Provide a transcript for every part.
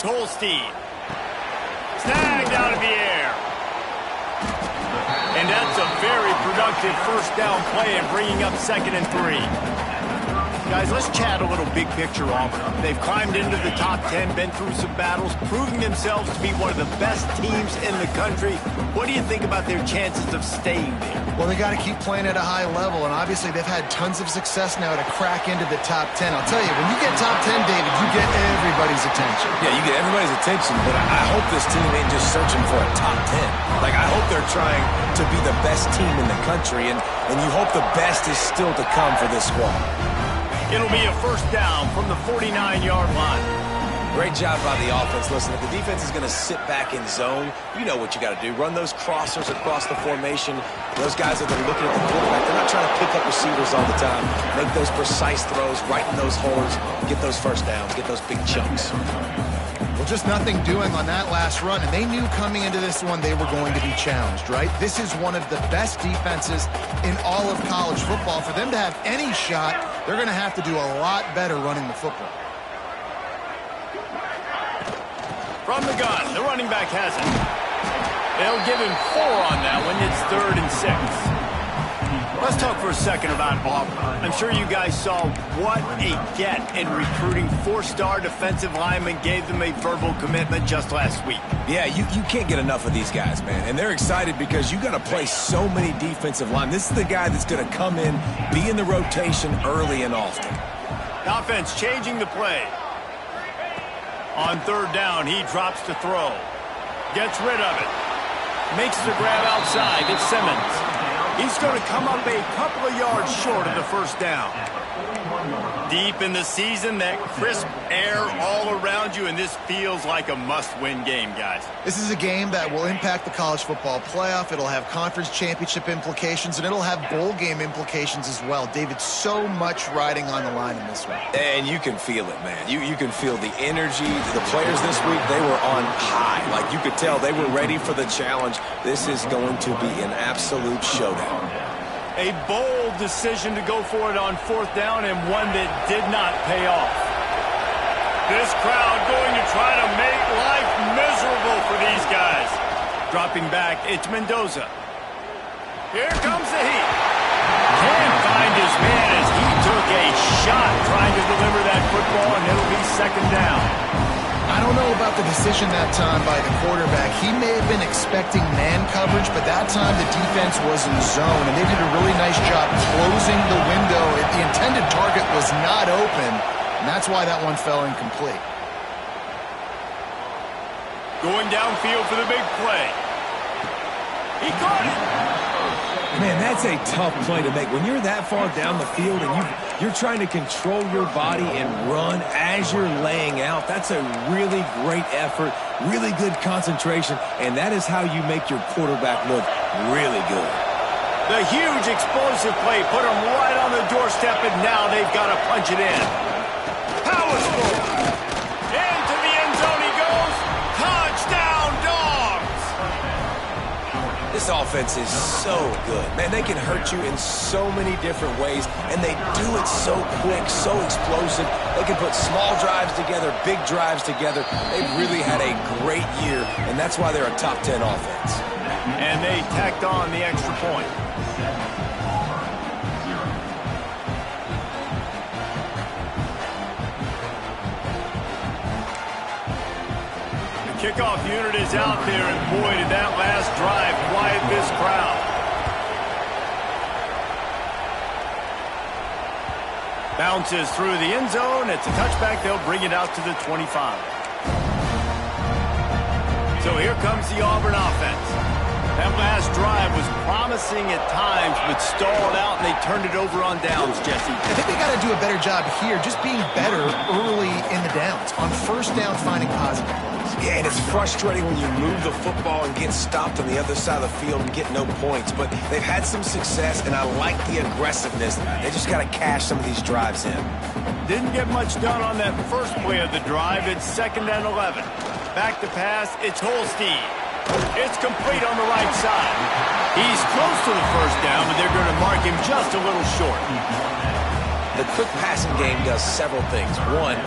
Holstein. Snagged out of the air. And that's a very productive first down play and bringing up 2nd and 3. Guys, let's chat a little big picture Auburn. They've climbed into the top 10, been through some battles, proving themselves to be one of the best teams in the country. What do you think about their chances of staying there? Well, they got to keep playing at a high level, and obviously they've had tons of success now to crack into the top 10. I'll tell you, when you get top 10, David, you get everybody's attention. Yeah, you get everybody's attention, but I hope this team ain't just searching for a top 10. Like, I hope they're trying to be the best team in the country, and you hope the best is still to come for this squad. It'll be a first down from the 49-yard line. Great job by the offense. Listen, if the defense is going to sit back in zone, you know what you got to do. Run those crossers across the formation. Those guys that are looking at the quarterback, they're not trying to pick up receivers all the time. Make those precise throws, right in those holes, get those first downs, get those big chunks. Well, just nothing doing on that last run, and they knew coming into this one they were going to be challenged, right? This is one of the best defenses in all of college football. For them to have any shot, they're going to have to do a lot better running the football. From the gun, the running back has it. They'll give him 4 on that one. It's 3rd and 6. Let's talk for a second about Auburn. I'm sure you guys saw what a get in recruiting. 4-star defensive linemen gave them a verbal commitment just last week. Yeah, you can't get enough of these guys, man. And they're excited because you got to play so many defensive line. This is the guy that's going to come in, be in the rotation early and often. The offense changing the play. On 3rd down, he drops to throw. Gets rid of it. Makes the grab outside. It's Simmons. He's going to come up a couple of yards short of the first down. Deep in the season, that crisp air all around you, and this feels like a must-win game, guys. This is a game that will impact the college football playoff. It'll have conference championship implications, and it'll have bowl game implications as well. David, so much riding on the line in this one. And you can feel it, man. You can feel the energy. The players this week, they were on high. Like, you could tell they were ready for the challenge. This is going to be an absolute showdown. A bold decision to go for it on 4th down, and one that did not pay off. This crowd going to try to make life miserable for these guys. Dropping back, it's Mendoza. Here comes the heat. Can't find his man as he took a shot trying to deliver that football, and it'll be 2nd down. I don't know about the decision that time by the quarterback. He may have been expecting man coverage, but that time the defense was in zone, and they did a really nice job closing the window. The intended target was not open, and that's why that one fell incomplete. Going downfield for the big play. He caught it. Man, that's a tough play to make. When you're that far down the field and you're trying to control your body and run as you're laying out, that's a really great effort, really good concentration, and that is how you make your quarterback look really good. The huge explosive play put them right on the doorstep, and now they've got to punch it in. Power score. Into the end zone he goes. Touchdown, Dogs! This offense is so good. Man, they can hurt you in so many different ways, and they do it so quick, so explosive. They can put small drives together, big drives together. They've really had a great year, and that's why they're a top 10 offense. And they tacked on the extra point. Kickoff unit is out there, and boy, did that last drive quiet this crowd. Bounces through the end zone. It's a touchback. They'll bring it out to the 25. So here comes the Auburn offense. That last drive was promising at times, but stalled out, and they turned it over on downs, Jesse. I think they got to do a better job here, just being better early in the downs. On 1st down, finding positive plays. Yeah, and it's frustrating when you move the football and get stopped on the other side of the field and get no points. But they've had some success, and I like the aggressiveness. They just got to cash some of these drives in. Didn't get much done on that first play of the drive. It's 2nd and 11. Back to pass. It's Holstein. It's complete on the right side. He's close to the first down, but they're going to mark him just a little short. The quick passing game does several things. One,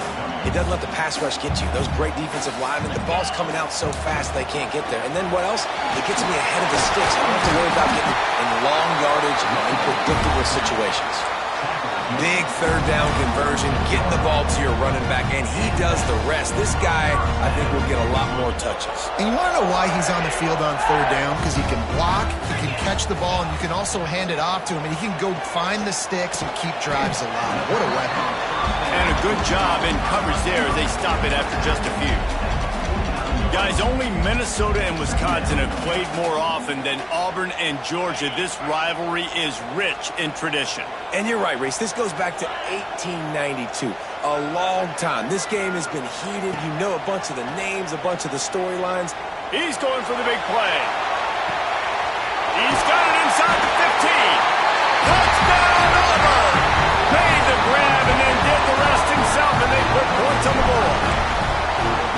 It doesn't let the pass rush get you. Those great defensive linemen, the ball's coming out so fast they can't get there. And then what else? It gets me ahead of the sticks. I don't have to worry about getting in long yardage in predictable situations. Big third down conversion, getting the ball to your running back, and he does the rest. This guy, I think, will get a lot more touches. And you want to know why he's on the field on third down? Because he can block, he can catch the ball, and you can also hand it off to him, and he can go find the sticks and keep drives alive. What a weapon. And a good job in coverage there as they stop it after just a few. Guys, only Minnesota and Wisconsin have played more often than Auburn and Georgia. This rivalry is rich in tradition. And you're right, Reese. This goes back to 1892. A long time. This game has been heated. You know a bunch of the names, a bunch of the storylines. He's going for the big play. He's got it inside the 15. Touchdown, Auburn! Made the grab and then did the rest himself, and they put points on the board.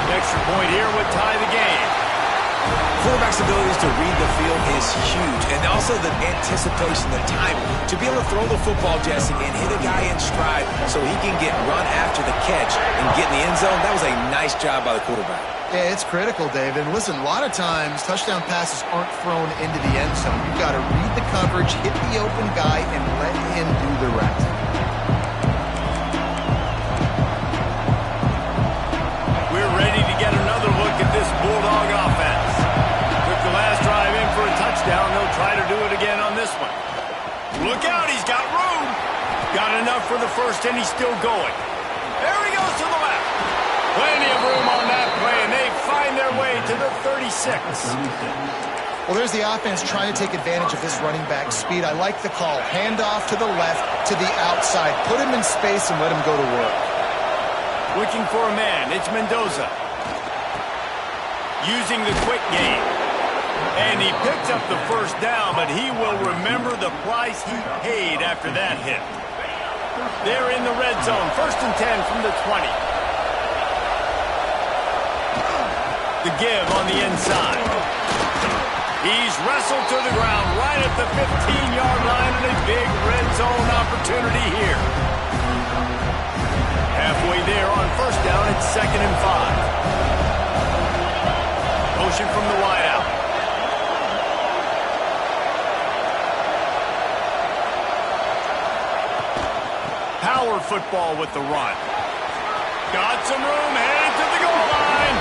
An extra point here would tie the game. Quarterback's abilities to read the field is huge, and also the anticipation, the time to be able to throw the football, Jesse, and hit a guy in stride so he can get run after the catch and get in the end zone. That was a nice job by the quarterback. Yeah, it's critical, David. And listen, a lot of times touchdown passes aren't thrown into the end zone. You've got to read the coverage, hit the open guy, and let him do the rest. We're ready to get another look at this Bulldog offense. Took the last drive in for a touchdown. They'll try to do it again on this one. Look out, he's got room. Got enough for the first, and he's still going. There he goes to the left. Plenty of room on that play, and they find their way to the 36. Well, there's the offense trying to take advantage of this running back speed. I like the call. Hand off to the left, to the outside. Put him in space and let him go to work. Looking for a man. It's Mendoza. Using the quick game. And he picked up the first down, but he will remember the price he paid after that hit. They're in the red zone. 1st and 10 from the 20. The give on the inside. He's wrestled to the ground right at the 15-yard line, and a big red zone opportunity here. Halfway there on 1st down, it's 2nd and 5. Motion from the wideout. Power football with the run. Got some room, headed to the goal line.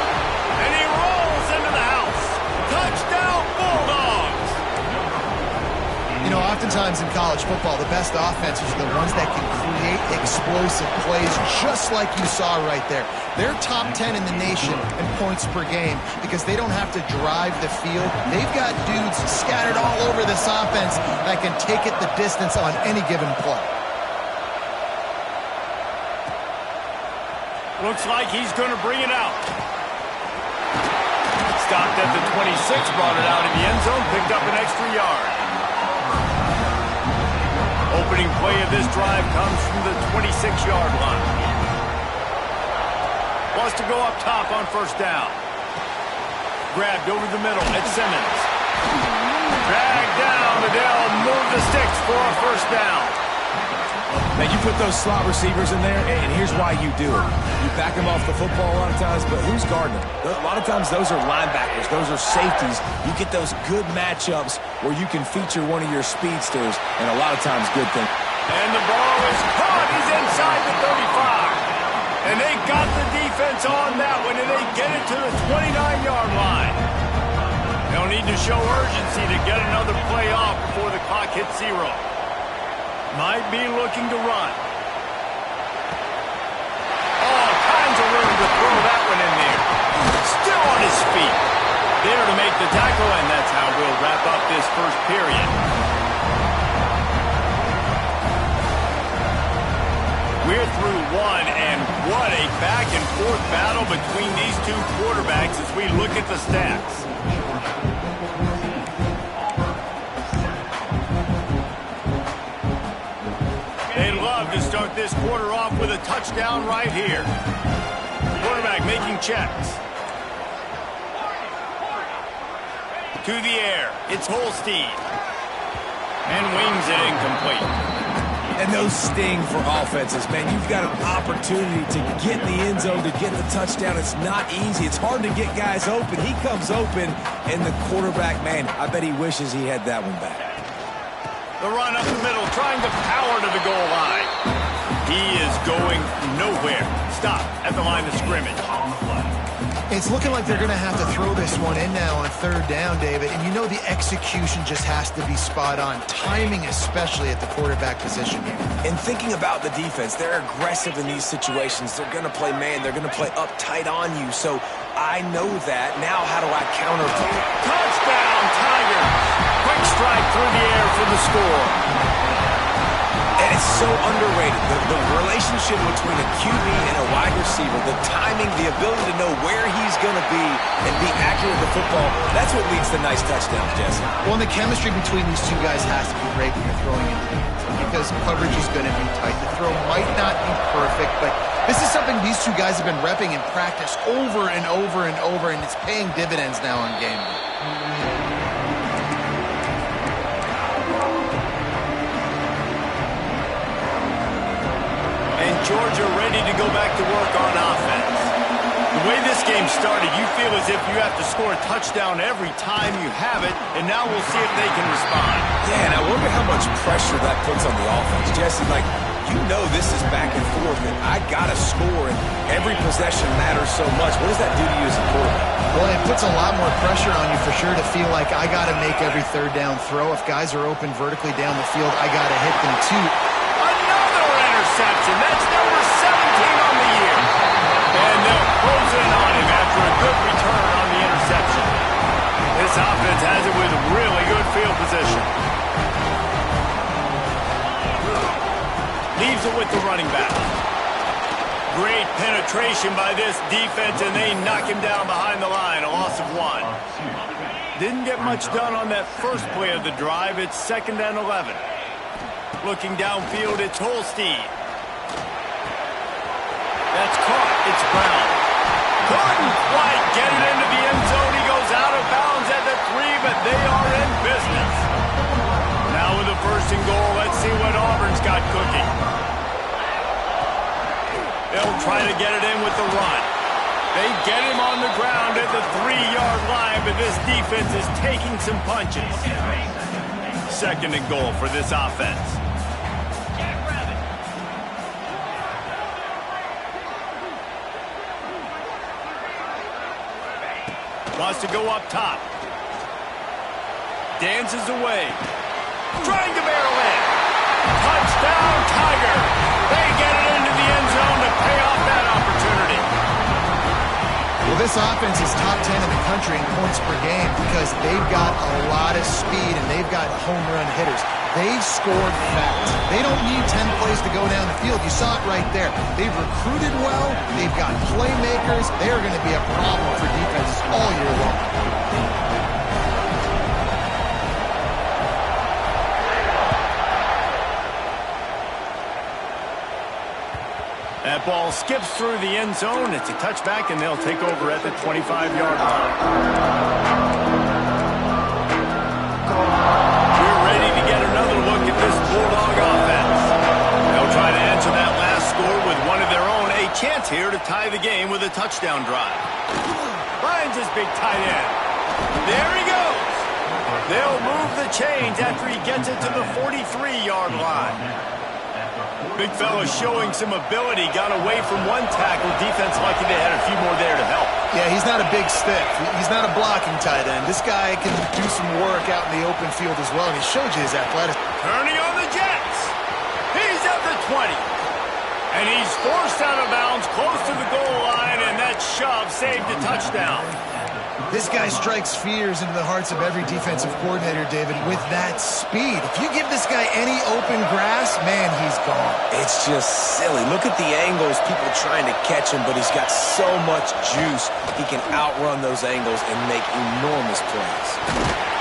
And he rolls into the house. Touchdown, Bulldogs! You know, oftentimes in college football, the best offenses are the ones that can create explosive plays, just like you saw right there. They're top 10 in the nation in points per game because they don't have to drive the field. They've got dudes scattered all over this offense that can take it the distance on any given play. Looks like he's going to bring it out. Stopped at the 26, brought it out in the end zone, picked up an extra yard. Opening play of this drive comes from the 26-yard line. Wants to go up top on 1st down. Grabbed over the middle at Simmons. Dragged down, but they'll move the sticks for a 1st down. Now, you put those slot receivers in there, and here's why you do it. You back them off the football a lot of times, but who's guarding them? A lot of times, those are linebackers. Those are safeties. You get those good matchups where you can feature one of your speedsters, and a lot of times, good thing. And the ball is caught. He's inside the 35. And they got the defense on that one, and they get it to the 29-yard line. They'll need to show urgency to get another play off before the clock hits 0. Might be looking to run. All kinds of room to throw that one in there. Still on his feet. There to make the tackle, and that's how we'll wrap up this first period. We're through one, and what a back-and-forth battle between these two quarterbacks as we look at the stats. They'd love to start this quarter off with a touchdown right here. Quarterback making checks. To the air. It's Holstein. And wings it incomplete. And those sting for offenses, man. You've got an opportunity to get in the end zone, to get the touchdown. It's not easy. It's hard to get guys open. He comes open, and the quarterback, man, I bet he wishes he had that one back. The run up the middle, trying to power to the goal line. He is going nowhere. Stop at the line of scrimmage. It's looking like they're going to have to throw this one in now on third down, David. And you know the execution just has to be spot on. Timing especially at the quarterback position here. And thinking about the defense, they're aggressive in these situations. They're going to play man. They're going to play up tight on you. So I know that. Now how do I counter? Touchdown, Tigers. Quick strike through the air for the score. And it's so underrated. The relationship between a QB and a wide receiver, the timing, the ability to know where he's going to be and be accurate with the football, that's what leads to nice touchdowns, Jesse. Well, and the chemistry between these two guys has to be great when you're throwing into the end zone because coverage is going to be tight. The throw might not be perfect, but this is something these two guys have been repping in practice over and over and over, and it's paying dividends now on game day. Georgia ready to go back to work on offense. The way this game started, you feel as if you have to score a touchdown every time you have it, and now we'll see if they can respond. Yeah, and I wonder how much pressure that puts on the offense. Jesse, like, you know this is back and forth, and I got to score, and every possession matters so much. What does that do to you as a quarterback? Well, it puts a lot more pressure on you for sure to feel like I got to make every third down throw. If guys are open vertically down the field, I got to hit them too. Interception. That's number 17 on the year. And they'll close in on him after a good return on the interception. This offense has it with really good field position. Leaves it with the running back. Great penetration by this defense, and they knock him down behind the line. A loss of 1. Didn't get much done on that first play of the drive. It's 2nd and 11. Looking downfield, it's Holstein. That's caught. It's Brown. Couldn't quite get it into the end zone. He goes out of bounds at the 3, but they are in business. Now with the 1st and goal, let's see what Auburn's got cooking. They'll try to get it in with the run. They get him on the ground at the 3-yard line, but this defense is taking some punches. 2nd and goal for this offense. Wants to go up top. Dances away. Trying to barrel in. Touchdown, Tiger. They get it into the end zone to pay off that opportunity. Well, this offense is top 10 in the country in points per game because they've got a lot of speed and they've got home run hitters. They've scored fast. They don't need 10 plays to go down the field. You saw it right there. They've recruited well. They've got playmakers. They are going to be a problem for defenses all year long. That ball skips through the end zone. It's a touchback, and they'll take over at the 25-yard line. We're ready to get another look at this Bulldog offense. They'll try to answer that last score with one of their own. A chance here to tie the game with a touchdown drive. Finds his big tight end. There he goes. They'll move the chains after he gets it to the 43-yard line. Big fella showing some ability. Got away from one tackle. Defense lucky they had a few more there to help. Yeah, he's not a big stick. He's not a blocking tight end. This guy can do some work out in the open field as well, and he showed you his athleticism. Turning on the Jets. He's at the 20. And he's forced out of bounds close to the goal line, and that shove saved a touchdown. This guy strikes fears into the hearts of every defensive coordinator, David, with that speed. If you give this guy any open grass, man, he's gone. It's just silly. Look at the angles, people trying to catch him, but he's got so much juice. He can outrun those angles and make enormous plays.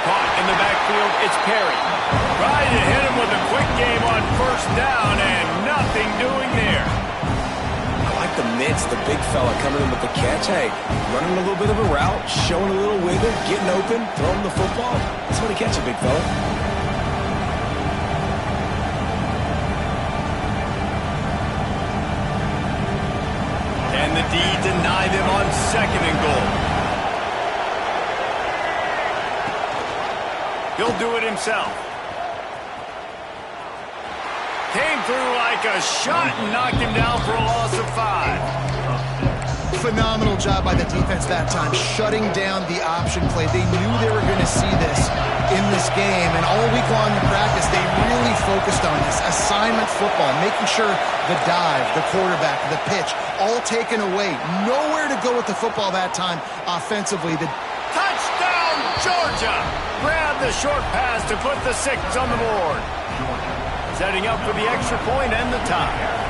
Caught in the backfield, it's Perry. Tried to hit him with a quick game on 1st down, and nothing doing there. The mitts, the big fella coming in with the catch. Hey, running a little bit of a route, showing a little wiggle, getting open, throwing the football. That's when he catch it, big fella. behind him on 2nd and goal. He'll do it himself. Came through like a shot and knocked him down for a loss of 5. Phenomenal job by the defense that time, shutting down the option play. They knew they were going to see this in this game, and all week long in practice, they really focused on this assignment football, making sure the dive, the quarterback, the pitch, all taken away. Nowhere to go with the football that time offensively. The touchdown, Georgia! Grab the short pass to put the 6 on the board. Setting up for the extra point and the tie.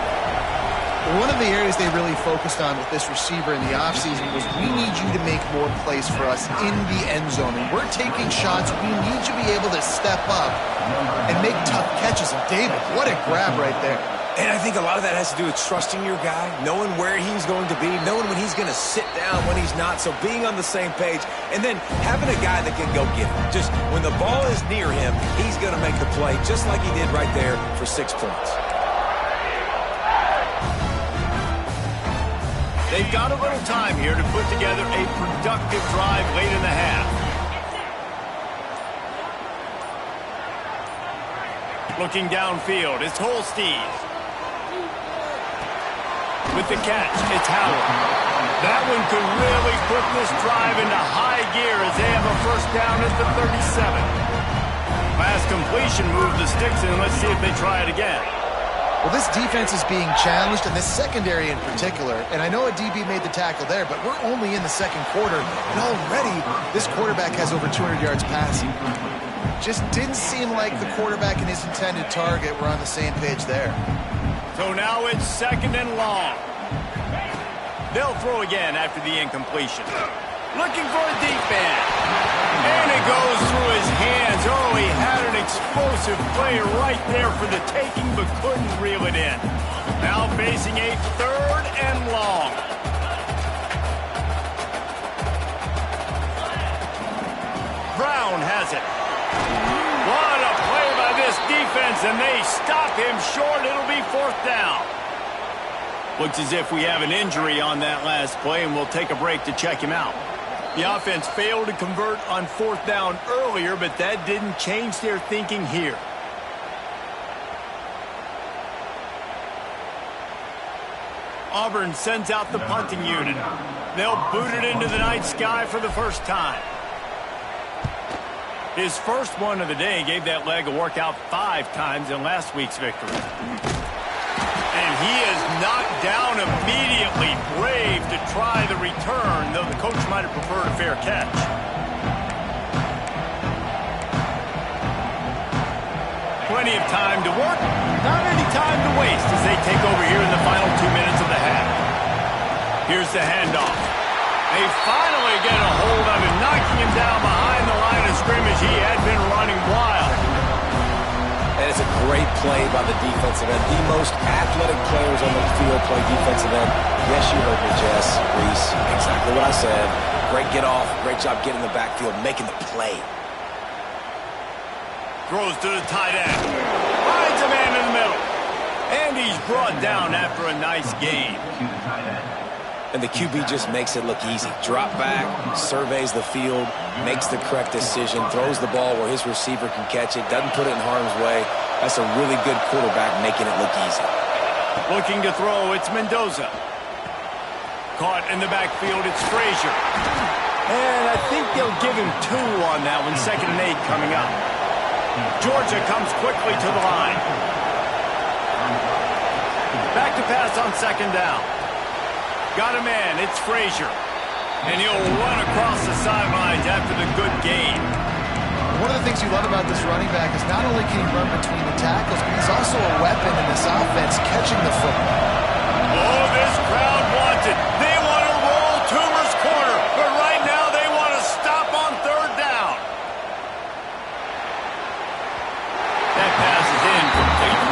One of the areas they really focused on with this receiver in the offseason was we need you to make more plays for us in the end zone. And we're taking shots. We need you to be able to step up and make tough catches. And David, what a grab right there. And I think a lot of that has to do with trusting your guy, knowing where he's going to be, knowing when he's going to sit down, when he's not. So being on the same page, and then having a guy that can go get it. Just when the ball is near him, he's going to make the play, just like he did right there for 6 points. They've got a little time here to put together a productive drive late in the half. Looking downfield, it's Holstein. With the catch, it's Howard. That one could really put this drive into high gear as they have a first down at the 37. Last completion moved the sticks in. Let's see if they try it again. Well, this defense is being challenged, and this secondary in particular. And I know a DB made the tackle there, but we're only in the 2nd quarter, and already this quarterback has over 200 yards passing. Just didn't seem like the quarterback and his intended target were on the same page there. So now it's 2nd and long. They'll throw again after the incompletion. Looking for a deep man. And it goes through his hands. Oh, he had an explosive play right there for the taking, but couldn't reel it in. Now facing a 3rd and long. Brown has it. What a play by this defense, and they stop him short. It'll be 4th down. Looks as if we have an injury on that last play, and we'll take a break to check him out. The offense failed to convert on 4th down earlier, but that didn't change their thinking here. Auburn sends out the punting unit. They'll boot it into the night sky for the first time. His first one of the day gave that leg a workout 5 times in last week's victory. And he is knocked down immediately. Brave to try the return, though the coach might have preferred a fair catch. Plenty of time to work, not any time to waste as they take over here in the final 2 minutes of the half. Here's the handoff. They finally get a hold of him, knocking him down behind the line of scrimmage. He had been running wild. And it's a great play by the defensive end. The most athletic players on the field play defensive end. Yes, you heard me, Jess, Reese. Exactly what I said. Great get off. Great job getting in the backfield, making the play. Throws to the tight end. Finds a man in the middle. And he's brought down after a nice gain. And the QB just makes it look easy. Drop back, surveys the field, makes the correct decision, throws the ball where his receiver can catch it, doesn't put it in harm's way. That's a really good quarterback making it look easy. Looking to throw, it's Mendoza. Caught in the backfield, it's Frazier. And I think they'll give him 2 on that one, 2nd and 8 coming up. Georgia comes quickly to the line. Back to pass on 2nd down. Got a man, it's Frazier. And he'll run across the sidelines after the good gain. One of the things you love about this running back is not only can he run between the tackles, but he's also a weapon in this offense, catching the football. Oh, this crowd wants it. They want to roll Toomer's corner, but right now they want to stop on 3rd down. That pass is incomplete.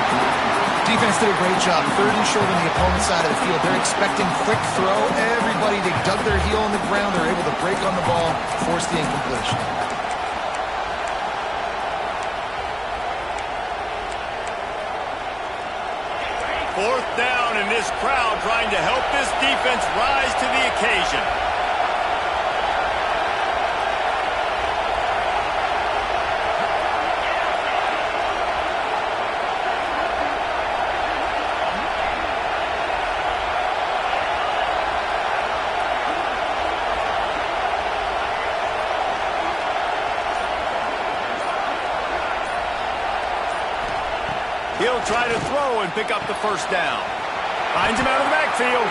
Defense did a great job. 3rd and short on the opponent's side of the field. They're expecting quick throw. Everybody, they dug their heel on the ground. They're able to break on the ball, force the incompletion. 4th down, and this crowd trying to help this defense rise to the occasion. He'll try to throw and pick up the 1st down. Finds him out of the backfield.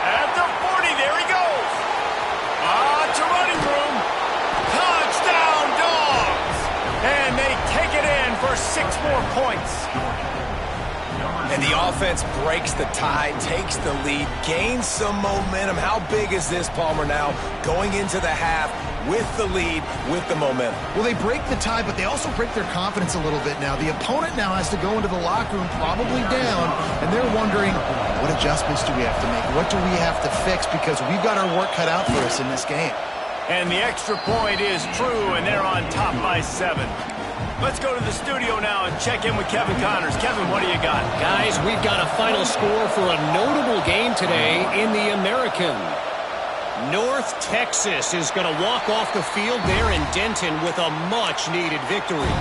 At the 40, there he goes. To running room. Touchdown, Dogs! And they take it in for 6 more points. And the offense breaks the tie, takes the lead, gains some momentum. How big is this, Palmer, now? Going into the half with the lead, with the momentum. Well, they break the tie, but they also break their confidence a little bit now. The opponent now has to go into the locker room probably down, and they're wondering, what adjustments do we have to make? What do we have to fix? Because we've got our work cut out for us in this game. And the extra point is true, and they're on top by 7. Let's go to the studio now and check in with Kevin Connors. Kevin, what do you got? Guys, we've got a final score for a notable game today in the American. North Texas is going to walk off the field there in Denton with a much-needed victory.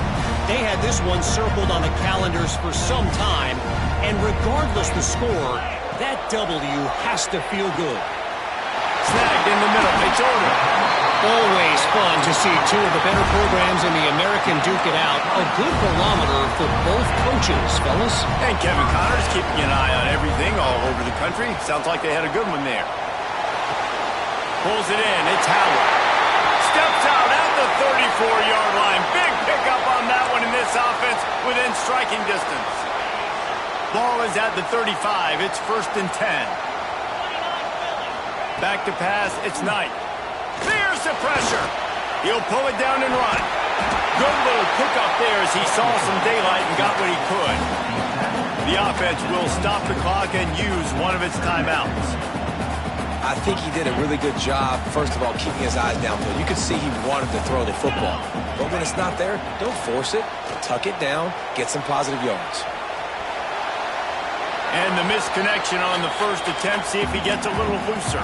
They had this one circled on the calendars for some time, and regardless the score, that W has to feel good. Snagged in the middle. It's over. Always fun to see 2 of the better programs in the American duke it out. A good barometer for both coaches, fellas. And Kevin Connors keeping an eye on everything all over the country. Sounds like they had a good one there. Pulls it in. It's Howard. Steps out at the 34-yard line. Big pickup on that one in this offense within striking distance. Ball is at the 35. It's 1st and 10. Back to pass. It's Knight. There's the pressure. He'll pull it down and run. Good little pickup there as he saw some daylight and got what he could. The offense will stop the clock and use one of its timeouts. I think he did a really good job, first of all, keeping his eyes downfield. You could see he wanted to throw the football. But when it's not there, don't force it. Tuck it down. Get some positive yards. And the misconnection on the 1st attempt. See if he gets a little looser.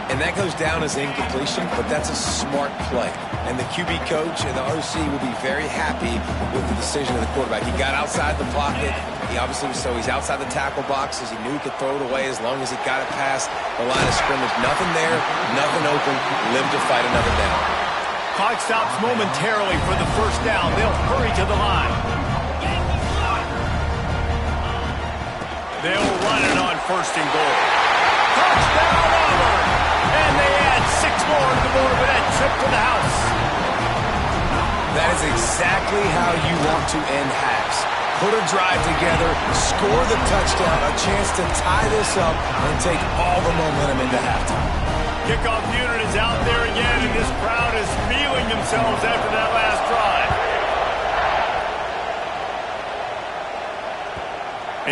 And that goes down as incompletion, but that's a smart play. And the QB coach and the OC will be very happy with the decision of the quarterback. He got outside the pocket. He obviously was, so he's outside the tackle boxes. He knew he could throw it away as long as he got it past the line of scrimmage. Nothing there, nothing open. Live to fight another down. Clock stops momentarily for the 1st down. They'll hurry to the line. They'll run it on 1st and goal. Touchdown, Auburn! And they add 6 more to the board with that trip to the house. That is exactly how you want to end halves. Put a drive together, score the touchdown, a chance to tie this up, and take all the momentum into halftime. Kickoff unit is out there again, and this crowd is feeling themselves after that last drive.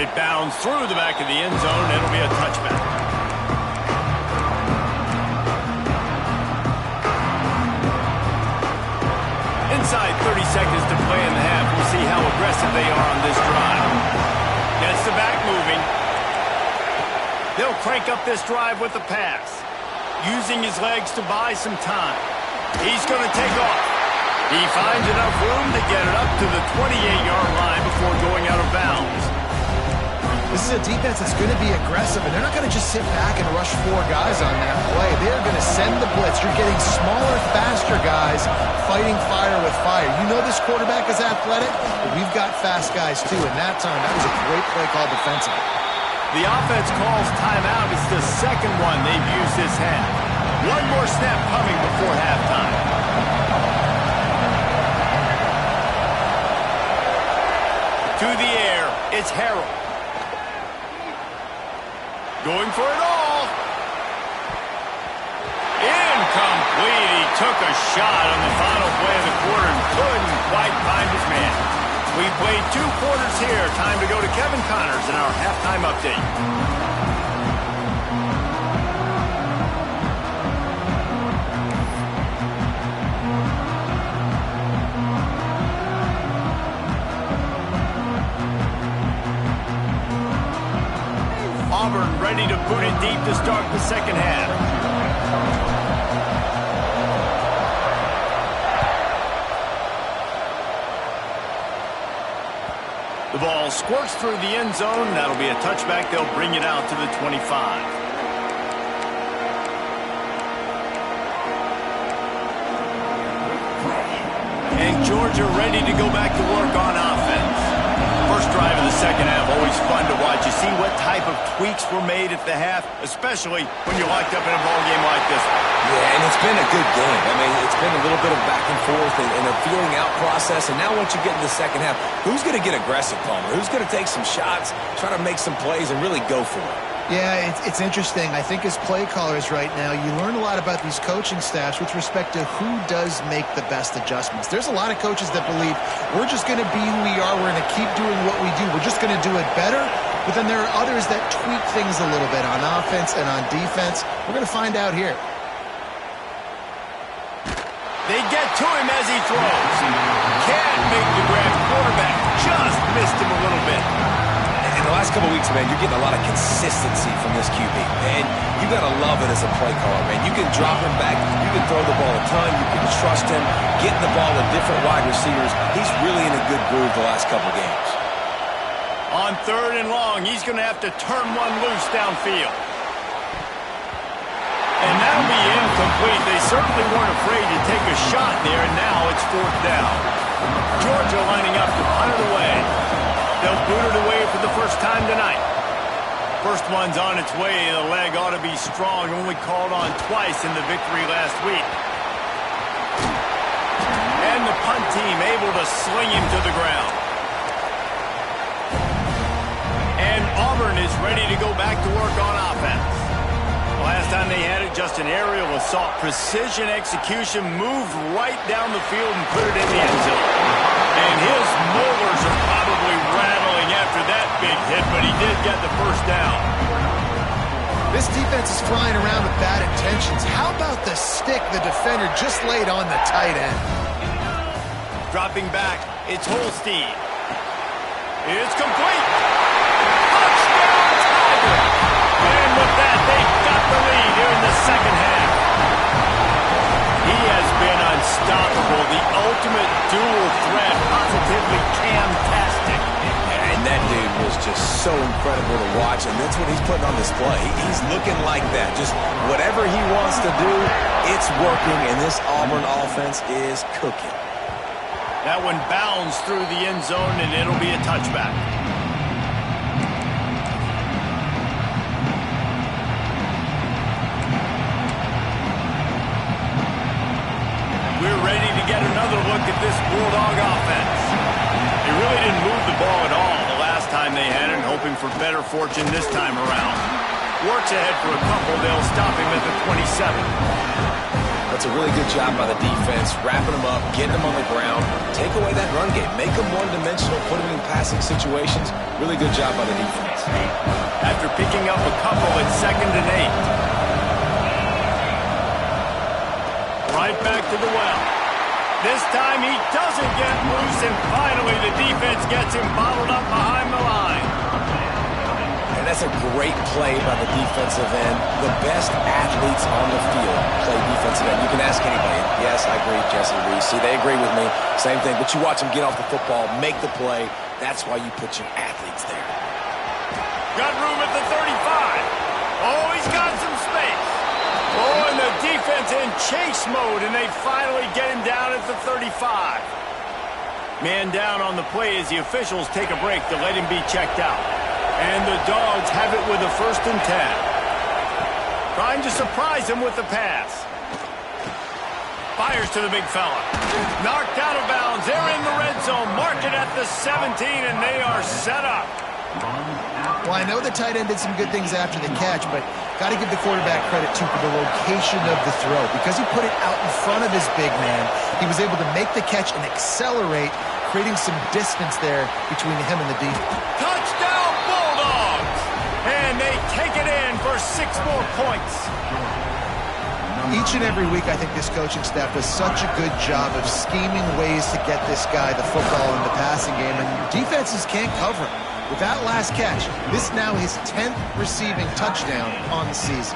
It bounds through the back of the end zone. It'll be a touchback. Inside 30 seconds to play in the half. We'll see how aggressive they are on this drive. Gets the back moving. They'll crank up this drive with the pass. Using his legs to buy some time. He's going to take off. He finds enough room to get it up to the 28-yard line before going out of bounds. This is a defense that's going to be aggressive, and they're not going to just sit back and rush 4 guys on that play. They're going to send the blitz. You're getting smaller, faster guys fighting fire with fire. You know this quarterback is athletic, but we've got fast guys too, and that time, that was a great play call defensively. The offense calls timeout. It's the 2nd one they've used this half. 1 more snap coming before halftime. To the air, it's Harrell. Going for it all. Incomplete. He took a shot on the final play of the quarter and couldn't quite find his man. We played 2 quarters here. Time to go to Kevin Connors in our halftime update. booted deep to start the second half. The ball squirts through the end zone. That'll be a touchback. They'll bring it out to the 25. And Georgia ready to go back to work on offense. First drive of the second half, always fun to watch. You see what type of tweaks were made at the half, especially when you're locked up in a ball game like this. Yeah, and it's been a good game. I mean, it's been a little bit of back and forth and a feeling out process. And now once you get into the second half, who's going to get aggressive, Palmer? Who's going to take some shots, try to make some plays, and really go for it? Yeah, it's interesting. I think as play callers right now, you learn a lot about these coaching staffs with respect to who does make the best adjustments. There's a lot of coaches that believe we're just going to be who we are. We're going to keep doing what we do. We're just going to do it better. But then there are others that tweak things a little bit on offense and on defense. We're going to find out here. They get to him as he throws. Can't make the grab. Quarterback just missed him a little bit. In the last couple weeks, man, you're getting a lot of consistency from this QB. And you got to love it as a play caller, man. You can drop him back. You can throw the ball a ton. You can trust him. Getting the ball to different wide receivers. He's really in a good groove the last couple games. On 3rd and long, he's going to have to turn one loose downfield. And that'll be incomplete. They certainly weren't afraid to take a shot there, and now it's 4th down. Georgia lining up to punt it away. They'll boot it away for the first time tonight. First one's on its way. The leg ought to be strong. Only called on twice in the victory last week. And the punt team able to sling him to the ground. And Auburn is ready to go back to work on offense. Last time they had it, just an aerial assault. Precision execution, moved right down the field and put it in the end zone. And his molars are probably rattling after that big hit, but he did get the first down. This defense is flying around with bad intentions. How about the stick the defender just laid on the tight end? Dropping back, it's Holstein. It's complete. Touchdown, Tiger! And with that, they got the lead here in the second half. He has been unstoppable. The ultimate dual threat, positively camtastic. And that dude was just so incredible to watch, and that's what he's putting on display. He's looking like that. Just whatever he wants to do, it's working, and this Auburn offense is cooking. That one bounds through the end zone, and it'll be a touchback. We're ready to get another look at this Bulldog offense. They really didn't move the ball at all the last time they had it, hoping for better fortune this time around. Works ahead for a couple. They'll stop him at the 27. That's a really good job by the defense, wrapping them up, getting them on the ground, take away that run game, make them one-dimensional, put them in passing situations. Really good job by the defense. After picking up a couple at 2nd and 8. Right back to the well. This time he doesn't get loose, and finally the defense gets him bottled up behind the line. And that's a great play by the defensive end. The best athletes on the field play defensive end. You can ask anybody. Yes, I agree, Jesse Reese. See, they agree with me. Same thing. But you watch them get off the football, make the play. That's why you put your athletes there. Got room at the 35. Oh, he's got some space. Oh, and the defense in chase mode, and they finally get him down at the 35. Man down on the play as the officials take a break to let him be checked out. And the Dogs have it with a 1st and 10. Trying to surprise him with the pass. Fires to the big fella. Knocked out of bounds. They're in the red zone. Mark it at the 17, and they are set up. Well, I know the tight end did some good things after the catch, but got to give the quarterback credit, too, for the location of the throw. Because he put it out in front of his big man, he was able to make the catch and accelerate, creating some distance there between him and the defense. Touchdown, Bulldogs! And they take it in for 6 more points. Each and every week, I think this coaching staff does such a good job of scheming ways to get this guy the football in the passing game, and defenses can't cover him. With that last catch, this is now his 10th receiving touchdown on the season.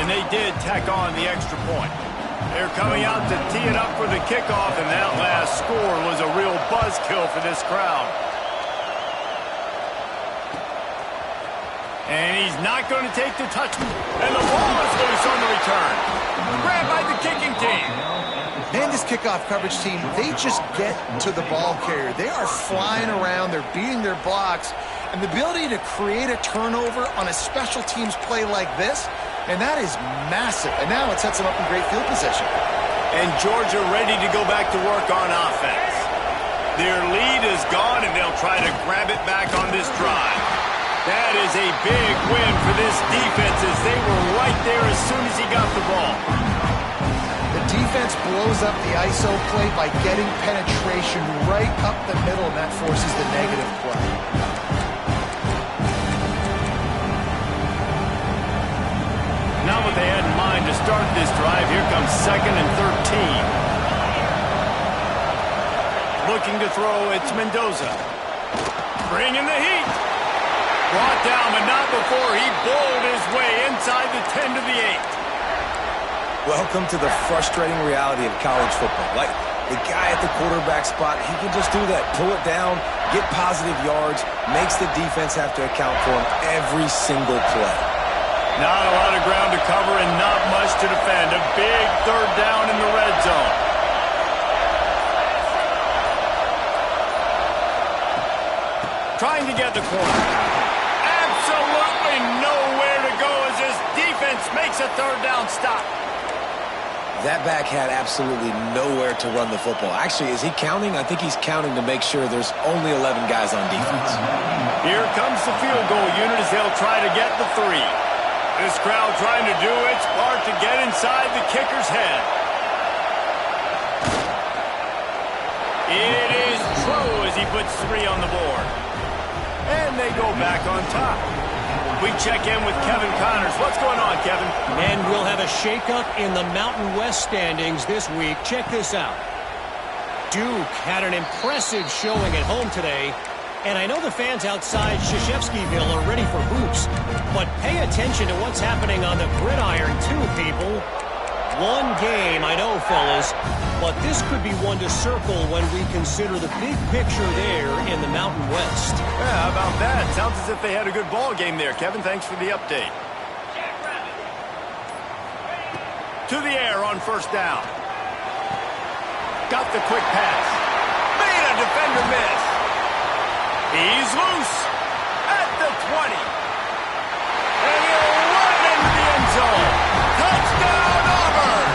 And they did tack on the extra point. They're coming out to tee it up for the kickoff, and that last score was a real buzzkill for this crowd. And he's not going to take the touch. And the ball is loose on the return. Grabbed by the kicking team. Man, this kickoff coverage team, they just get to the ball carrier. They are flying around. They're beating their blocks. And the ability to create a turnover on a special teams play like this, and that is massive. And now it sets them up in great field position. And Georgia ready to go back to work on offense. Their lead is gone, and they'll try to grab it back on this drive. That is a big win for this defense as they were right there as soon as he got the ball. The defense blows up the ISO play by getting penetration right up the middle, and that forces the negative play. Not what they had in mind to start this drive. Here comes 2nd and 13. Looking to throw, it's Mendoza. Bringing the heat. Brought down, but not before he bowled his way inside the 10 to the 8. Welcome to the frustrating reality of college football. Like, the guy at the quarterback spot, he can just do that. Pull it down, get positive yards, makes the defense have to account for him every single play. Not a lot of ground to cover and not much to defend. A big 3rd down in the red zone. Trying to get the corner. Absolutely nowhere to go as this defense makes a 3rd down stop. That back had absolutely nowhere to run the football. Actually, is he counting? I think he's counting to make sure there's only 11 guys on defense. Here comes the field goal unit as they'll try to get the 3. This crowd trying to do its part to get inside the kicker's head. It is true as he puts 3 on the board. And they go back on top. We check in with Kevin Connors. What's going on, Kevin? And we'll have a shakeup in the Mountain West standings this week. Check this out. Duke had an impressive showing at home today. And I know the fans outside Krzyzewskiville are ready for hoops. But pay attention to what's happening on the gridiron, too, people. One game, I know, fellas, but this could be one to circle when we consider the big picture there in the Mountain West. Yeah, how about that? Sounds as if they had a good ball game there, Kevin. Thanks for the update. To the air on 1st down. Got the quick pass. Made a defender miss. He's loose at the 20. And he'll run into the end zone. Touchdown, Auburn!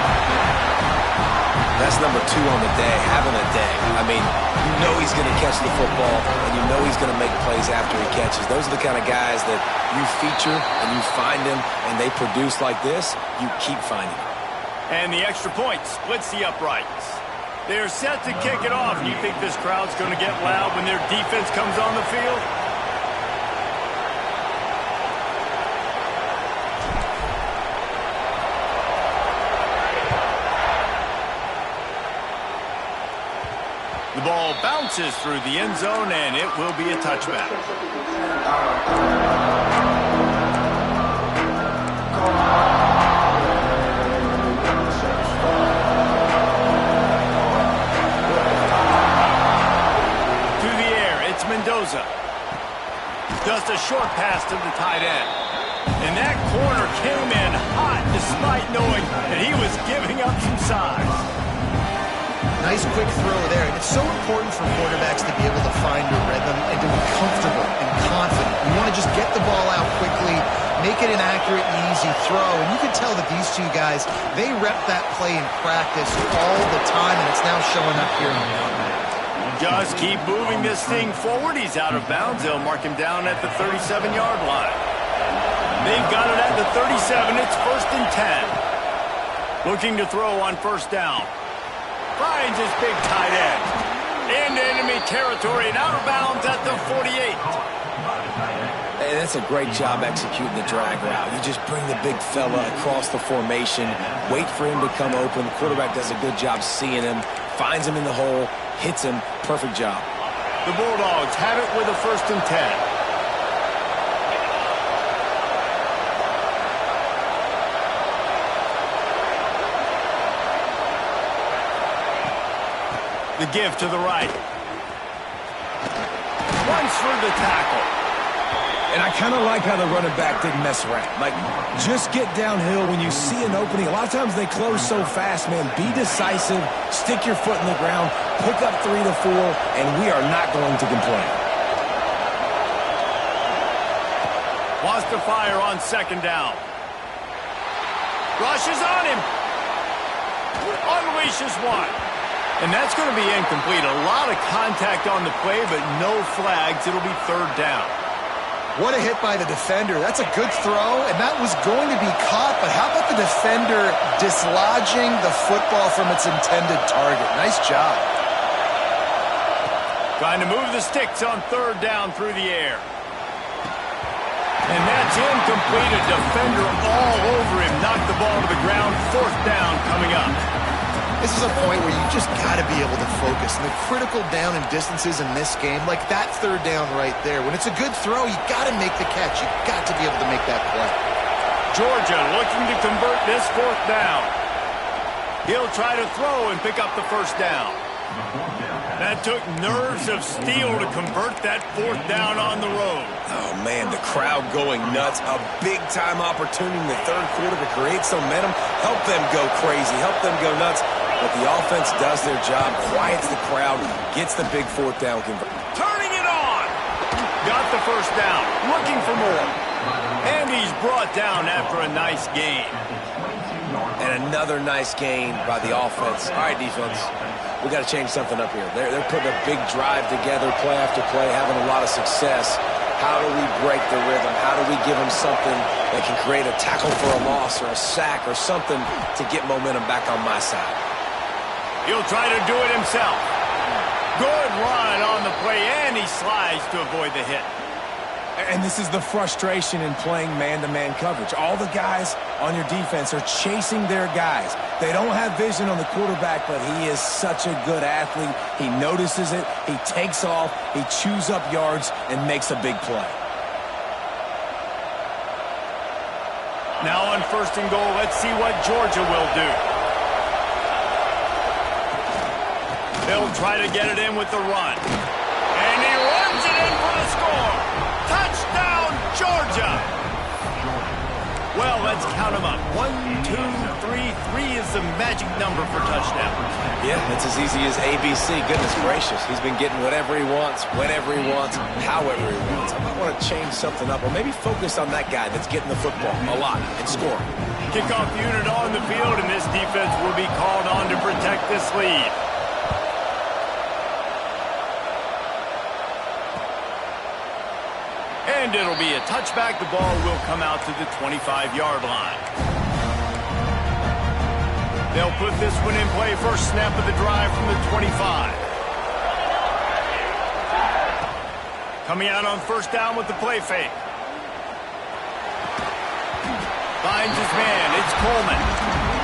That's number 2 on the day, having a day. I mean, you know he's going to catch the football, and you know he's going to make plays after he catches. Those are the kind of guys that you feature and you find them, and they produce like this, you keep finding them. And the extra point splits the uprights. They're set to kick it off. Do you think this crowd's going to get loud when their defense comes on the field? The ball bounces through the end zone, and it will be a touchback. To the air, it's Mendoza. Just a short pass to the tight end. And that corner came in hot despite knowing that he was giving up some size. Nice quick throw there. And it's so important for quarterbacks to be able to find a rhythm and to be comfortable and confident. You want to just get the ball out quickly, make it an accurate and easy throw. And you can tell that these two guys, they rep that play in practice all the time, and it's now showing up here in the mountain. Just keep moving this thing forward. He's out of bounds. They'll mark him down at the 37-yard line. They've got it at the 37. It's 1st and 10. Looking to throw on 1st down. Finds his big tight end. Into enemy territory and out of bounds at the 48. And that's a great job executing the drag route. You just bring the big fella across the formation, wait for him to come open. The quarterback does a good job seeing him, finds him in the hole, hits him. Perfect job. The Bulldogs have it with a 1st and 10. The give to the right. Runs through the tackle. And I kind of like how the running back didn't mess around. Like, just get downhill when you see an opening. A lot of times they close so fast, man. Be decisive, stick your foot in the ground, pick up 3 to 4, and we are not going to complain. Wants to fire on 2nd down. Rushes on him. Unleashes one. And that's going to be incomplete. A lot of contact on the play, but no flags. It'll be 3rd down. What a hit by the defender. That's a good throw, and that was going to be caught, but how about the defender dislodging the football from its intended target? Nice job. Trying to move the sticks on 3rd down through the air. And that's incomplete. A defender all over him. Knocked the ball to the ground. 4th down coming up. This is a point where you just got to be able to focus. And the critical down and distances in this game, like that 3rd down right there, when it's a good throw, you got to make the catch. You got to be able to make that play. Georgia looking to convert this 4th down. He'll try to throw and pick up the 1st down. That took nerves of steel to convert that 4th down on the road. Oh, man, the crowd going nuts. A big-time opportunity in the 3rd quarter to create some momentum. Help them go crazy. Help them go nuts. But the offense does their job, quiets the crowd, gets the big 4th down conversion. Turning it on. Got the 1st down. Looking for more. And he's brought down after a nice gain. And another nice gain by the offense. All right, defense. We got to change something up here. They're putting a big drive together, play after play, having a lot of success. How do we break the rhythm? How do we give them something that can create a tackle for a loss or a sack or something to get momentum back on my side? He'll try to do it himself. Good run on the play, and he slides to avoid the hit. And this is the frustration in playing man-to-man coverage. All the guys on your defense are chasing their guys. They don't have vision on the quarterback, but he is such a good athlete. He notices it, he takes off, he chews up yards, and makes a big play. Now on 1st and goal, let's see what Georgia will do. They'll try to get it in with the run. And he runs it in for the score. Touchdown, Georgia! Well, let's count them up. 1, 2, 3. 3 is the magic number for touchdown. Yeah, it's as easy as ABC. Goodness gracious. He's been getting whatever he wants, whenever he wants, however he wants. I might want to change something up or maybe focus on that guy that's getting the football a lot and scoring. Kickoff unit on the field, and this defense will be called on to protect this lead. And it'll be a touchback. The ball will come out to the 25-yard line. They'll put this one in play. First snap of the drive from the 25. Coming out on 1st down with the play fake. Finds his man. It's Coleman.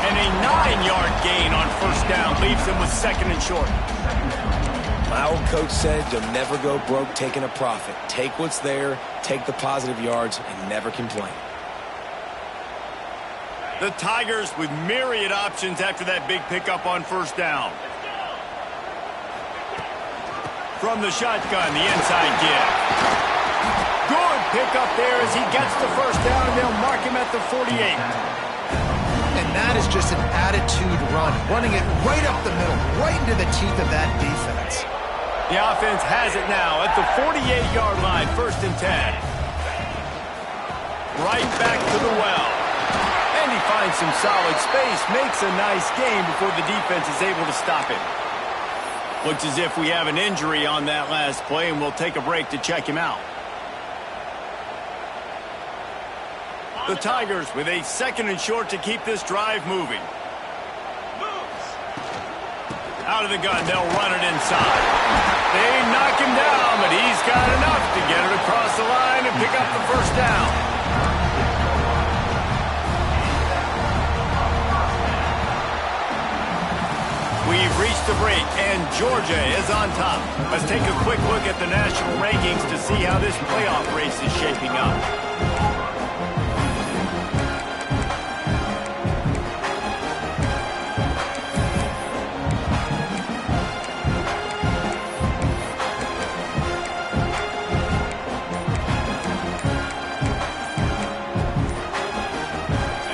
And a 9-yard gain on 1st down leaves him with 2nd and short. My old coach said you'll never go broke taking a profit. Take what's there, take the positive yards, and never complain. The Tigers with myriad options after that big pickup on 1st down. From the shotgun, the inside give. Good pickup there as he gets the 1st down, and they'll mark him at the 48. And that is just an attitude run, running it right up the middle, right into the teeth of that defense. The offense has it now at the 48-yard line, 1st and 10. Right back to the well. And he finds some solid space, makes a nice gain before the defense is able to stop him. Looks as if we have an injury on that last play, and we'll take a break to check him out. The Tigers with a 2nd and short to keep this drive moving. Out of the gun, they'll run it inside. They knock him down, but he's got enough to get it across the line and pick up the first down. We've reached the break, and Georgia is on top. Let's take a quick look at the national rankings to see how this playoff race is shaping up.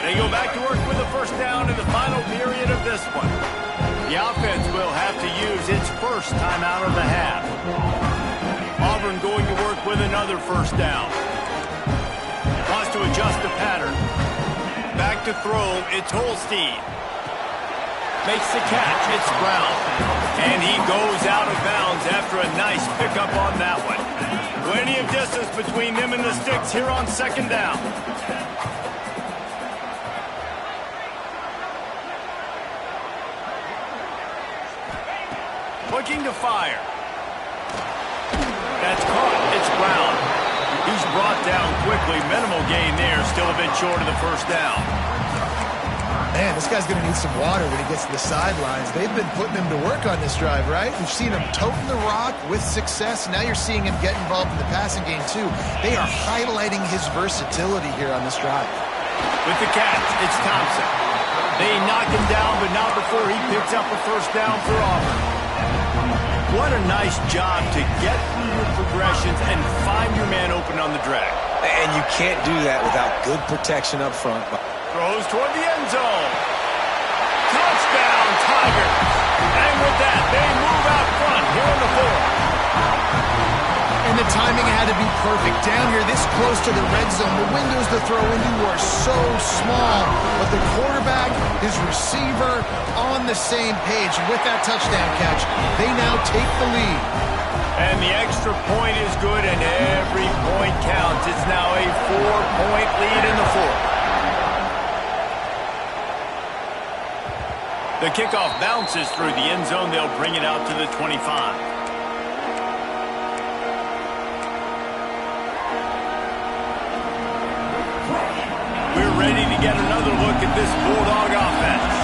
They go back to work with a first down in the final period of this one. The offense will have to use its first timeout of the half. Auburn going to work with another first down. Wants to adjust the pattern. Back to throw, it's Holstein. Makes the catch, it's Brown. And he goes out of bounds after a nice pickup on that one. Plenty of distance between them and the sticks here on second down. Looking to fire. That's caught. It's Brown. He's brought down quickly. Minimal gain there. Still a bit short of the first down. Man, this guy's going to need some water when he gets to the sidelines. They've been putting him to work on this drive, right? We've seen him toting the rock with success. Now you're seeing him get involved in the passing game, too. They are highlighting his versatility here on this drive. With the catch, it's Thompson. They knock him down, but not before he picks up a first down for Auburn. What a nice job to get through your progressions and find your man open on the drag. And you can't do that without good protection up front. Throws toward the end zone. Touchdown, Tigers. And with that, they move out front here in the fourth. And the timing had to be perfect. Down here this close to the red zone, the windows to throw into are so small. But the quarterback, his receiver, on the same page. With that touchdown catch, they now take the lead. And the extra point is good, and every point counts. It's now a 4-point lead in the fourth. The kickoff bounces through the end zone. They'll bring it out to the 25. We're ready to get another look at this Bulldog offense.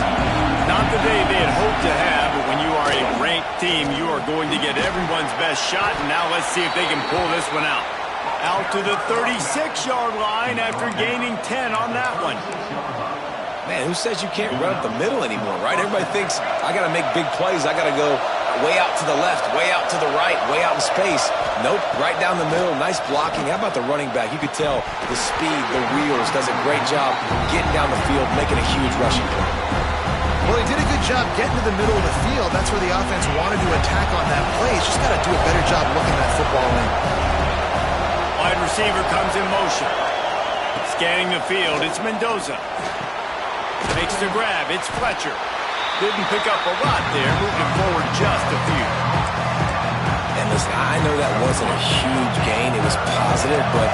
Not the day they had hoped to have, but when you are a ranked team, you are going to get everyone's best shot, and now let's see if they can pull this one out. Out to the 36-yard line after gaining 10 on that one. Man, who says you can't run up the middle anymore, right? Everybody thinks, I got to make big plays. I got to go way out to the left, way out to the right, way out in space. Nope, right down the middle, nice blocking. How about the running back? You could tell the speed, the wheels, does a great job getting down the field, making a huge rushing play. Well, he did a good job getting to the middle of the field. That's where the offense wanted to attack on that play. He's just got to do a better job looking that football in. Wide receiver comes in motion. Scanning the field, it's Mendoza. Makes the grab, it's Fletcher. Didn't pick up a lot there, moved it forward just a few. And listen, I know that wasn't a huge gain. It was positive, but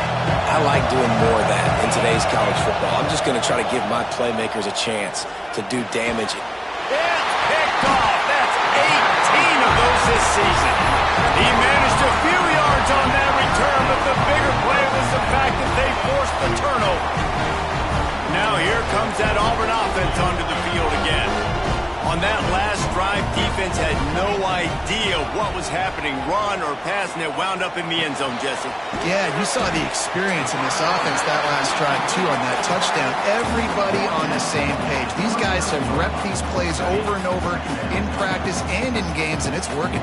I like doing more of that in today's college football. I'm just going to try to give my playmakers a chance to do damage. It's picked off. That's 18 of those this season. He managed a few yards on that return, but the bigger play was the fact that they forced the turnover. Now here comes that Auburn offense onto the field again. On that last drive, defense had no idea what was happening, run or pass, and it wound up in the end zone, Jesse. Yeah, you saw the experience in this offense that last drive, too, on that touchdown. Everybody on the same page. These guys have repped these plays over and over in practice and in games, and it's working.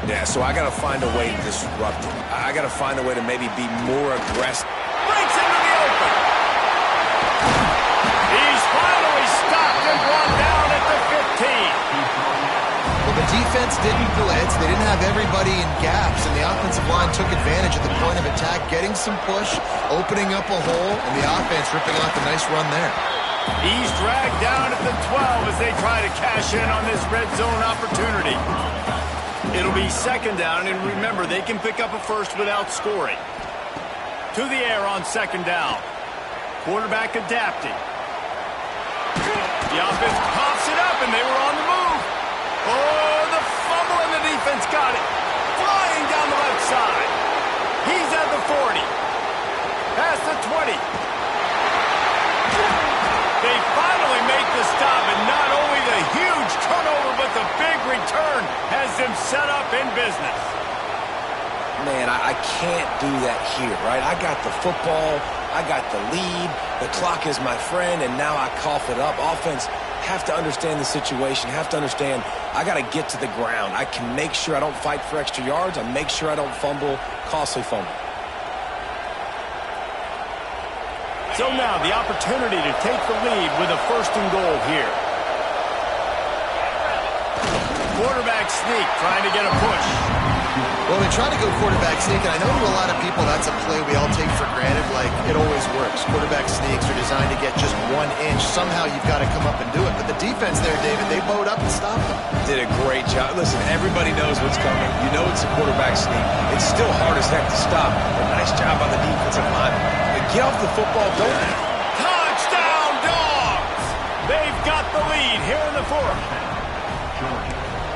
Yeah, so I got to find a way to disrupt it. I got to find a way to maybe be more aggressive. Breaks into the open. He's finally stopped and brought down at the 15. Well, the defense didn't blitz. They didn't have everybody in gaps, and the offensive line took advantage at the point of attack, getting some push, opening up a hole, and the offense ripping off a nice run there. He's dragged down at the 12 as they try to cash in on this red zone opportunity. It'll be second down, and remember, they can pick up a first without scoring. To the air on second down. Quarterback adapting. The offense pops it up, and they were on the move. Oh, the fumble, and the defense got it. flying down the left side. He's at the 40. Past the 20. They finally make the stop, and not only the huge turnover, but the big return has them set up in business. Man, I can't do that here, right? I got the football, I got the lead, the clock is my friend, and now I cough it up. Offense have to understand the situation, have to understand I got to get to the ground. I can make sure I don't fight for extra yards. I make sure I don't fumble, costly fumble. So now the opportunity to take the lead with a 1st and goal here. Quarterback sneak, trying to get a push. Well, they try to go quarterback sneak, and I know to a lot of people that's a play we all take for granted, like it always works. Quarterback sneaks are designed to get just 1 inch. Somehow you've got to come up and do it. But the defense there, David, they bowed up and stopped them. Did a great job. Listen, everybody knows what's coming. You know it's a quarterback sneak. It's still hard as heck to stop. But nice job by the defensive line. But get off the football, don't. Touchdown, Dogs! They've got the lead here in the 4th.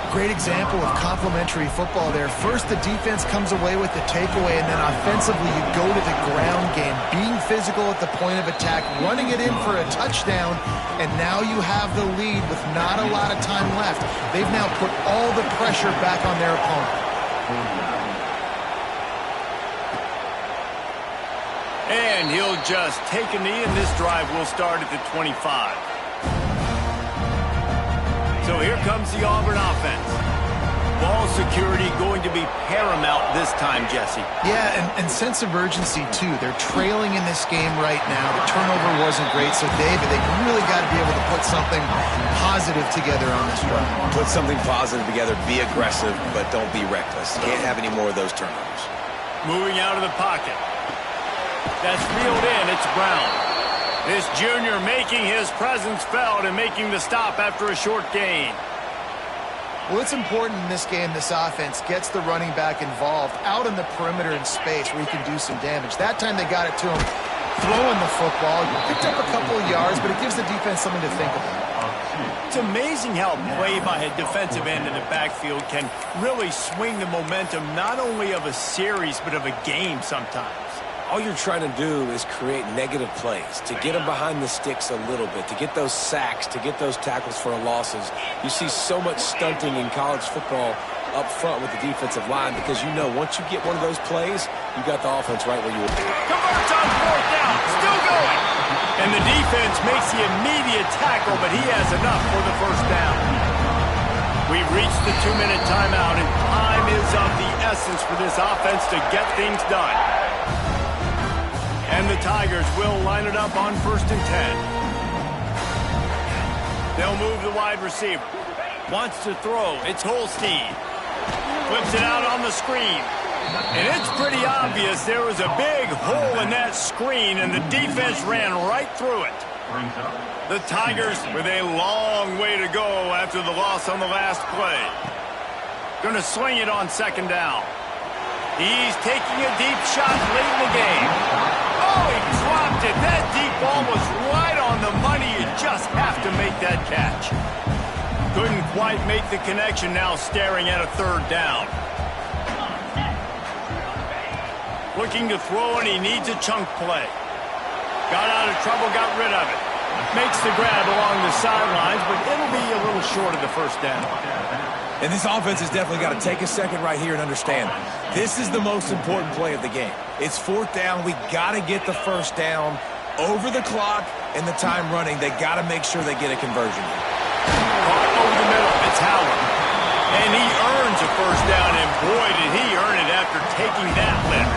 Great example of complementary football there. First, the defense comes away with the takeaway, and then offensively you go to the ground game, being physical at the point of attack, running it in for a touchdown, and now you have the lead with not a lot of time left. They've now put all the pressure back on their opponent. And he'll just take a knee, and this drive will start at the 25. So here comes the Auburn offense. Ball security going to be paramount this time, Jesse. Yeah, and sense of urgency, too. They're trailing in this game right now. The turnover wasn't great, so David, they really got to be able to put something positive together on this run. Put something positive together, be aggressive, but don't be reckless. Can't have any more of those turnovers. Moving out of the pocket. That's reeled in. It's Brown. This junior making his presence felt and making the stop after a short gain. Well, it's important in this game this offense gets the running back involved out in the perimeter in space where he can do some damage. That time they got it to him throwing the football. Picked up a couple of yards, but it gives the defense something to think about. It's amazing how play by a defensive end in the backfield can really swing the momentum not only of a series but of a game sometimes. All you're trying to do is create negative plays, to get them behind the sticks a little bit, to get those sacks, to get those tackles for losses. You see so much stunting in college football up front with the defensive line because you know once you get one of those plays, you got the offense right where you would be. Converts on 4th down, still going. And the defense makes the immediate tackle, but he has enough for the 1st down. We've reached the 2-minute timeout, and time is of the essence for this offense to get things done. And the Tigers will line it up on 1st and 10. They'll move the wide receiver. Wants to throw. It's Holstein. Flips it out on the screen. And it's pretty obvious there was a big hole in that screen, and the defense ran right through it. The Tigers with a long way to go after the loss on the last play. Going to swing it on 2nd down. He's taking a deep shot late in the game. Oh, he dropped it. That deep ball was right on the money. You just have to make that catch. Couldn't quite make the connection, now staring at a 3rd down. Looking to throw, and he needs a chunk play. Got out of trouble, got rid of it. Makes the grab along the sidelines, but it'll be a little short of the 1st down. And this offense has definitely got to take a second right here and understand this is the most important play of the game. It's 4th down. We got to get the 1st down over the clock and the time running. They got to make sure they get a conversion. Over the middle, it's Howard. And he earns a 1st down, and boy, did he earn it after taking that lift.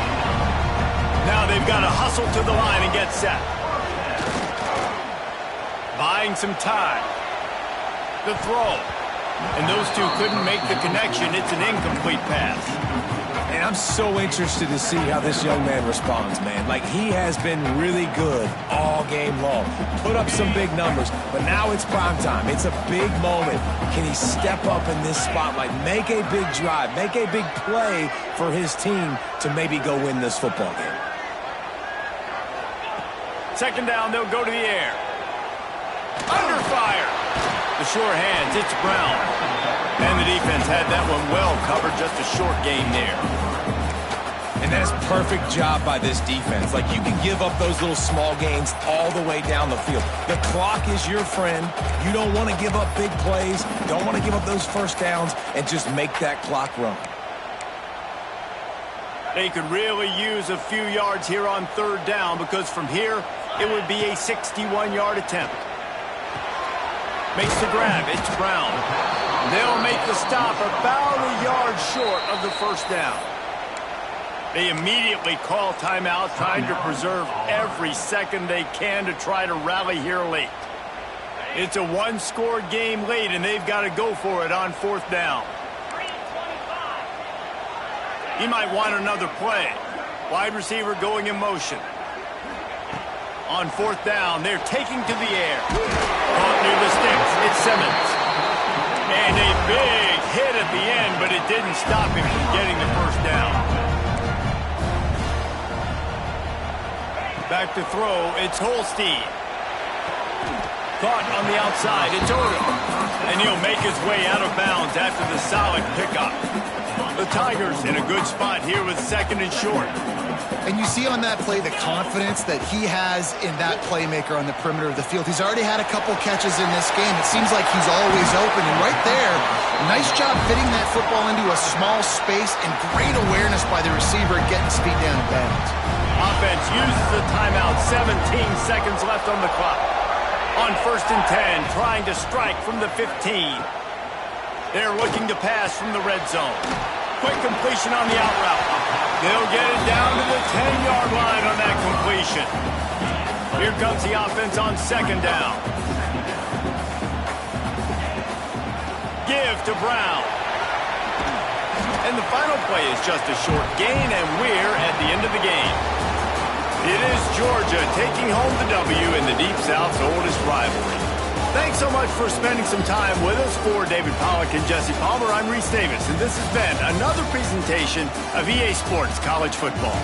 Now they've got to hustle to the line and get set. Buying some time. The throw. And those two couldn't make the connection. It's an incomplete pass. And I'm so interested to see how this young man responds, man. Like, he has been really good all game long. Put up some big numbers, but now it's prime time. It's a big moment. Can he step up in this spotlight, make a big drive, make a big play for his team to maybe go win this football game? 2nd down, they'll go to the air. Under fire. The sure hands, it's Brown. And the defense had that one well covered, just a short gain there. And that is perfect job by this defense. Like, you can give up those little small gains all the way down the field. The clock is your friend. You don't want to give up big plays. Don't want to give up those first downs, and just make that clock run. They could really use a few yards here on third down, because from here, it would be a 61-yard attempt. Makes the grab. It's Brown. They'll make the stop about a yard short of the first down. They immediately call timeout, trying to preserve every second they can to try to rally here late. It's a one-score game late, and they've got to go for it on fourth down. He might want another play. Wide receiver going in motion. On fourth down, they're taking to the air. Caught near the sticks. It's Simmons. And a big hit at the end, but it didn't stop him from getting the first down. Back to throw, it's Holstein. Caught on the outside, it's Odom. And he'll make his way out of bounds after the solid pickup. The Tigers in a good spot here with second and short. And you see on that play the confidence that he has in that playmaker on the perimeter of the field. He's already had a couple catches in this game. It seems like he's always open. And right there, nice job fitting that football into a small space, and great awareness by the receiver getting his feet down in bounds. Offense uses the timeout. 17 seconds left on the clock. On first and 10, trying to strike from the 15. They're looking to pass from the red zone. Quick completion on the out route. They'll get it down to the 10-yard line on that completion. Here comes the offense on second down. Give to Brown. And the final play is just a short gain, and we're at the end of the game. It is Georgia taking home the W in the Deep South's oldest rivalry. Thanks so much for spending some time with us. For David Pollack and Jesse Palmer, I'm Reese Davis, and this has been another presentation of EA Sports College Football.